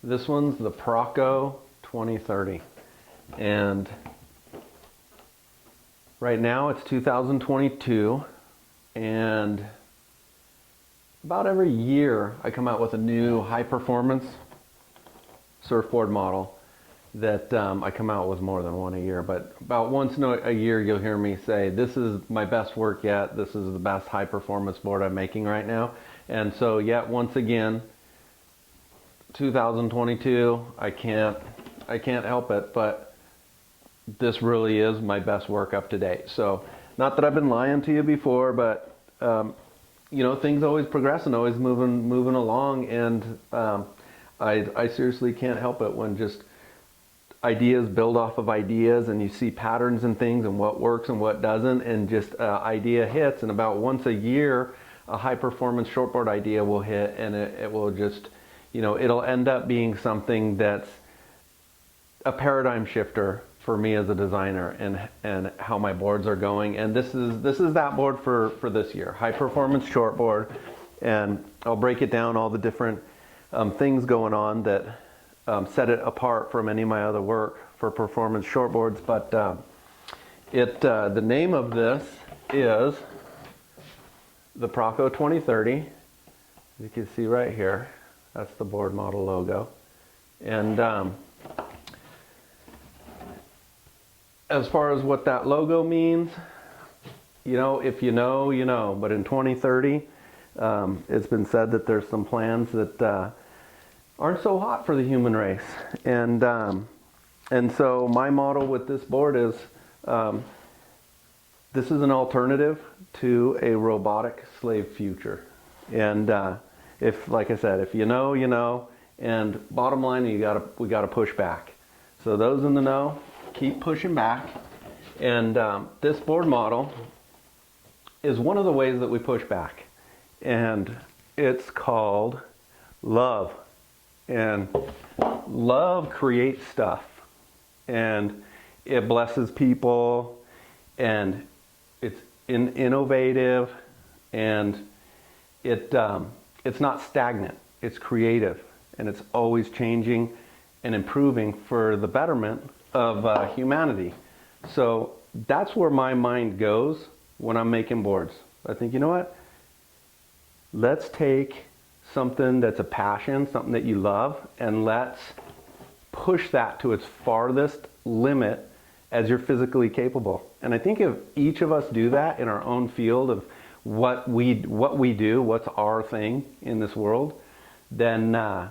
This one's the Procco 2030. And right now it's 2022, and about every year I come out with a new high performance surfboard model that I come out with more than one a year, but about once a year you'll hear me say, this is my best work yet, this is the best high performance board I'm making right now. And so yet once again, 2022, I can't help it, but this really is my best work up to date. So not that I've been lying to you before, but you know, things always progress and always moving along, and I seriously can't help it when just ideas build off of ideas, and you see patterns and things and what works and what doesn't, and just idea hits, and about once a year a high performance shortboard idea will hit, and it will just, you know, it'll end up being something that's a paradigm shifter for me as a designer and how my boards are going. And this is that board for this year, high performance shortboard. And I'll break it down, all the different things going on that set it apart from any of my other work for performance shortboards. But the name of this is the Procco 2030. You can see right here, that's the board model logo. And as far as what that logo means, you know, if you know, you know. But in 2030, it's been said that there's some plans that aren't so hot for the human race. And so my model with this board is, this is an alternative to a robotic slave future. And if, like I said, if you know, you know. And bottom line, we gotta push back. So those in the know, keep pushing back. And this board model is one of the ways that we push back. And it's called love. And love creates stuff. And it blesses people. And it's innovative. And it's not stagnant. It's creative. And it's always changing and improving for the betterment of humanity. So that's where my mind goes when I'm making boards. I think, you know what? Let's take something that's a passion, something that you love, and let's push that to its farthest limit as you're physically capable. And I think if each of us do that in our own field of what we do, what's our thing in this world, then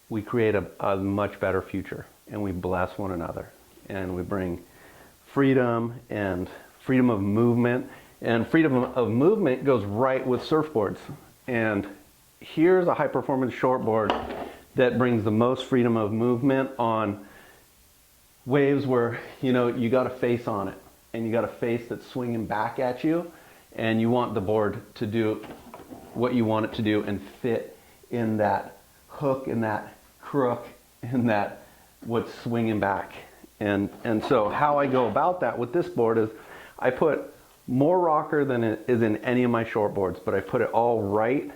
we create a much better future, and we bless one another, and we bring freedom and freedom of movement. And freedom of movement goes right with surfboards. And here's a high performance shortboard that brings the most freedom of movement on waves where, you know, you got a face on it, and you got a face that's swinging back at you, and you want the board to do what you want it to do and fit in that hook, in that crook, in that what's swinging back. And so how I go about that with this board is I put more rocker than it is in any of my shortboards, but I put it all right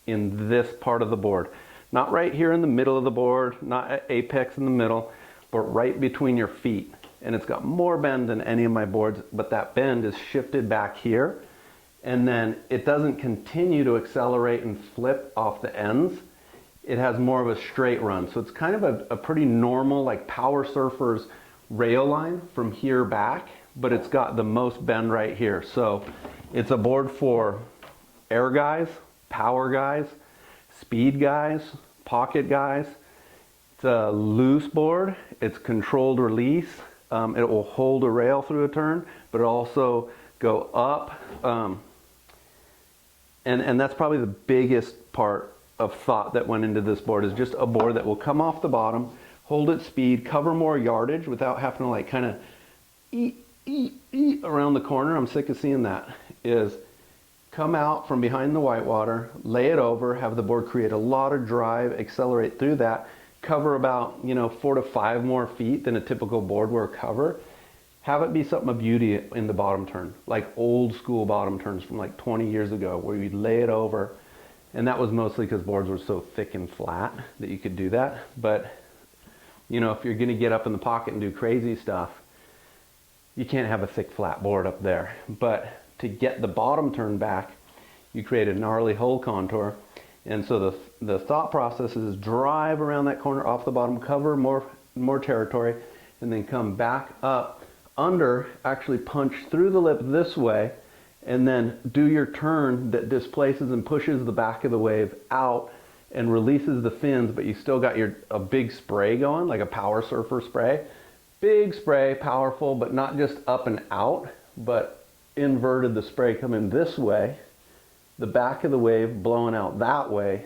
in this part of the board. Not right here in the middle of the board, not at apex in the middle, but right between your feet. And it's got more bend than any of my boards, but that bend is shifted back here. And then it doesn't continue to accelerate and flip off the ends. It has more of a straight run. So it's kind of a pretty normal, like power surfer's rail line from here back, but it's got the most bend right here. So it's a board for air guys, power guys, speed guys, pocket guys. It's a loose board. It's controlled release. It will hold a rail through a turn, but it'll also go up. And that's probably the biggest part of thought that went into this board, is just a board that will come off the bottom, hold its speed, cover more yardage without having to like kind of eat around the corner. I'm sick of seeing that. Is come out from behind the whitewater, lay it over, have the board create a lot of drive, accelerate through that, cover about, you know, 4 to 5 more feet than a typical boardwear cover. Have it be something of beauty in the bottom turn, like old school bottom turns from like 20 years ago, where you'd lay it over, And that was mostly because boards were so thick and flat that you could do that. But you know, if you're going to get up in the pocket and do crazy stuff, you can't have a thick flat board up there. But to get the bottom turned back, you create a gnarly hole contour. And so the thought process is drive around that corner off the bottom, cover more territory, and then come back up under, actually punch through the lip this way, and then do your turn that displaces and pushes the back of the wave out and releases the fins, but you still got a big spray going, like a power surfer spray. Big spray, powerful, but not just up and out, but inverted the spray coming this way, the back of the wave blowing out that way,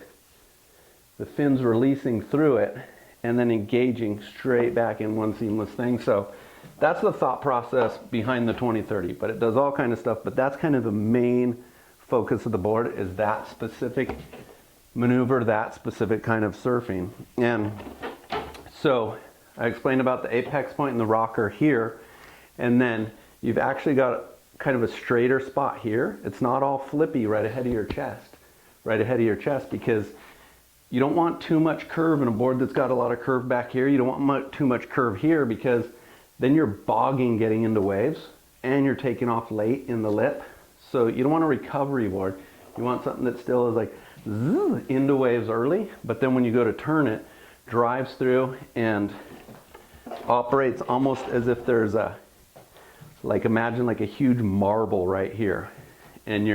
the fins releasing through it, and then engaging straight back in one seamless thing. So that's the thought process behind the 2030, but it does all kind of stuff, but that's kind of the main focus of the board, is that specific maneuver, that specific kind of surfing. And so I explained about the apex point and the rocker here, and then you've actually got kind of a straighter spot here. It's not all flippy right ahead of your chest, because you don't want too much curve in a board that's got a lot of curve back here. You don't want too much curve here, because then you're bogging getting into waves and you're taking off late in the lip. So you don't want a recovery board. You want something that still is like into waves early, but then when you go to turn it, drives through and operates almost as if there's a, like, imagine like a huge marble right here, and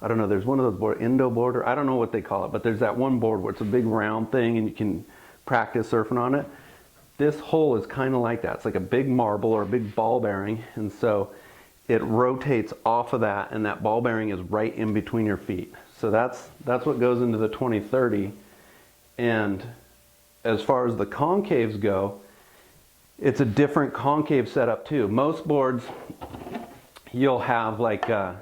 I don't know, there's one of those board, Indo boarder, I don't know what they call it, but there's that one board where it's a big round thing and you can practice surfing on it. This hole is kind of like that. It's like a big marble or a big ball bearing, and so it rotates off of that, and that ball bearing is right in between your feet. So that's what goes into the 2030. And as far as the concaves go, it's a different concave setup too. Most boards, you'll have like a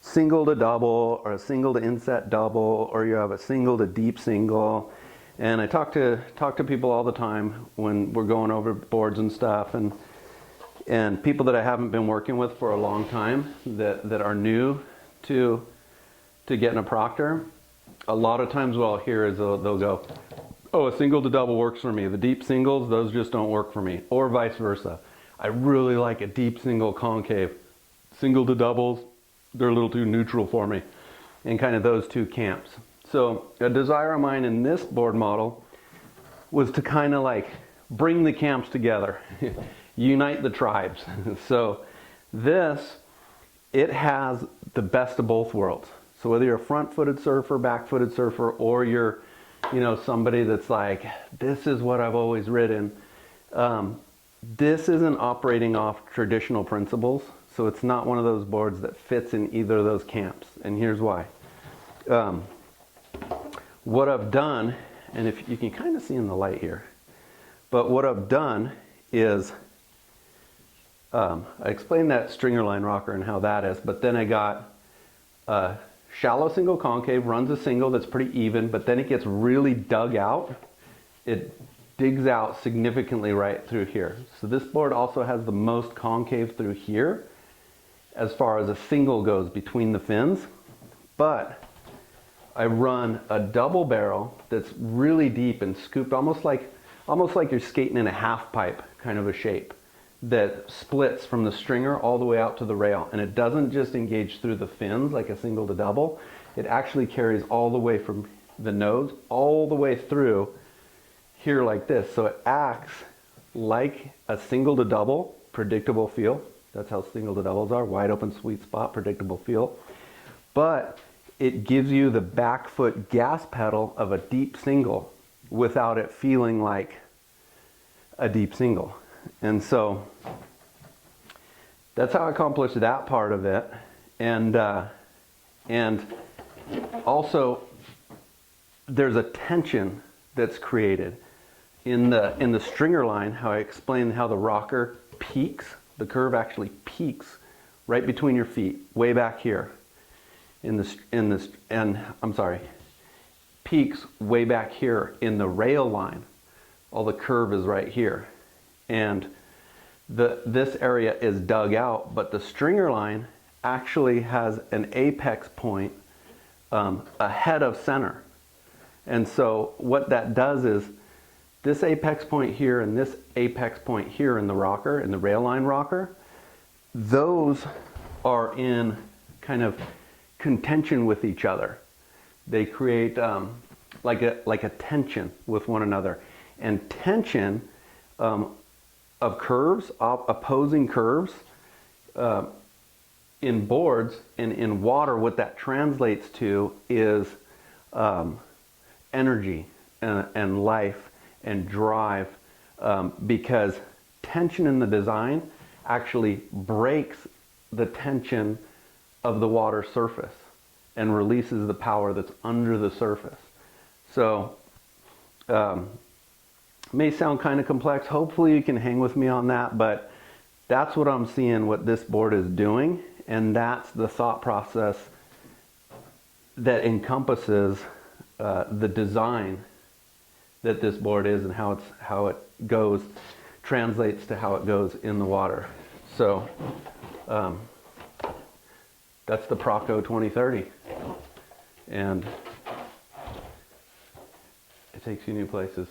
single to double, or a single to inset double, or you have a single to deep single. And I talk to people all the time when we're going over boards and stuff, and people that I haven't been working with for a long time that are new to getting a Proctor. A lot of times what I'll hear is they'll go, oh, a single to double works for me. The deep singles, those just don't work for me. Or vice versa. I really like a deep single concave. Single to doubles, they're a little too neutral for me. And kind of those two camps. So a desire of mine in this board model was to kind of like bring the camps together, unite the tribes. So this, it has the best of both worlds. So whether you're a front-footed surfer, back-footed surfer, or you're, somebody that's like, this is what I've always ridden, this isn't operating off traditional principles. So it's not one of those boards that fits in either of those camps. And here's why. What I've done, and if you can kind of see in the light here, but what I've done is, I explained that stringer line rocker and how that is, but then I got a shallow single concave, runs a single that's pretty even, but then it gets really dug out. It digs out significantly right through here. So this board also has the most concave through here as far as a single goes between the fins, but I run a double barrel that's really deep and scooped, almost like you're skating in a half pipe kind of a shape that splits from the stringer all the way out to the rail. And it doesn't just engage through the fins like a single to double. It actually carries all the way from the nose all the way through here like this. So it acts like a single to double, predictable feel. That's how single to doubles are, wide open sweet spot, predictable feel. But it gives you the back foot gas pedal of a deep single without it feeling like a deep single. And so that's how I accomplished that part of it. And also there's a tension that's created in the stringer line, how I explained how the rocker peaks, the curve actually peaks right between your feet, way back here. Peaks way back here in the rail line. All the curve is right here. And this area is dug out, but the stringer line actually has an apex point ahead of center. And so what that does is this apex point here and this apex point here in the rocker, in the rail line rocker, those are in kind of contention with each other. They create like a tension with one another. And tension of curves, opposing curves, in boards and in water, what that translates to is energy and life and drive, because tension in the design actually breaks the tension of the water surface and releases the power that's under the surface. So may sound kind of complex. Hopefully you can hang with me on that, but that's what I'm seeing what this board is doing, and that's the thought process that encompasses the design that this board is and how it goes, translates to how it goes in the water. So that's the Procco 2030, and it takes you new places.